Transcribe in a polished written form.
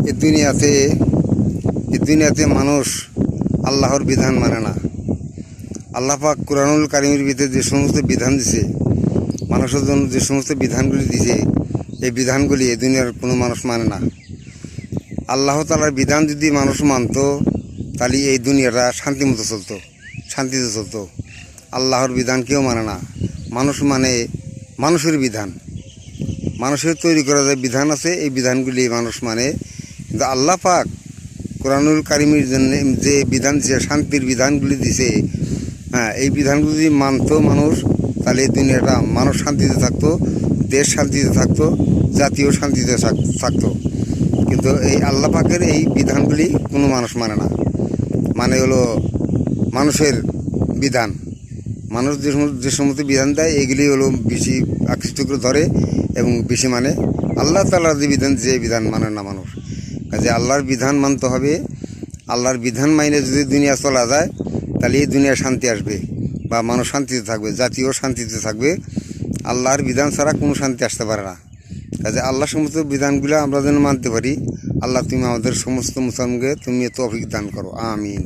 এই দুনিয়াতে মানুষ আল্লাহর বিধান মানে না। আল্লাহ পাক কুরআনুল কারীমের ভিতরে যে সমস্ত বিধান দিছে, মানুষের জন্য যে সমস্ত বিধানগুলি দিছে, এই বিধানগুলি এই দুনিয়ার কোনো মানুষ মানে না। আল্লাহ তাআলার বিধান যদি মানুষ মানত, তাহলে এই দুনিয়াটা শান্তিমতো চলতো, শান্তিতে চলতো। আল্লাহর বিধান কেউ মানে না। মানুষ মানে মানুষের বিধান, মানুষের তৈরি করা যে বিধান আছে, এই বিধানগুলি মানুষ মানে। কিন্তু আল্লাহ পাক কুরআনুল কারীমের জন্য যে বিধান দিছে, শান্তির বিধানগুলি দিছে, এই বিধানগুলি যদি মানত মানুষ, তাহলে এই দুনিয়াটা মানুষ শান্তিতে থাকতো, দেশ শান্তিতে থাকতো, জাতীয় শান্তিতে থাকতো। কিন্তু এই আল্লাহ পাকের এই বিধানগুলি কোনো মানুষ মানে না। মানে হলো মানুষের বিধান, মানুষ যে সমস্ত বিধান দেয়, এগুলি হলো বেশি আকৃষ্ট করে ধরে এবং বেশি মানে। আল্লাহ তাআলার যে বিধান, যে বিধান মানে না মানুষ। কাজে আল্লাহর বিধান মানতে হবে। আল্লাহর বিধান মাইনে যদি দুনিয়া চলা যায়, তাহলে এই দুনিয়া শান্তি আসবে বা মানুষ শান্তিতে থাকবে, জাতীয় শান্তিতে থাকবে। আল্লাহর বিধান ছাড়া কোনো শান্তি আসতে পারে না। কাজে আল্লাহ সমস্ত বিধানগুলো আমরা যেন মানতে পারি। আল্লাহ, তুমি আমাদের সমস্ত মুসলমানকে তুমি তৌফিক দান করো, আমিন।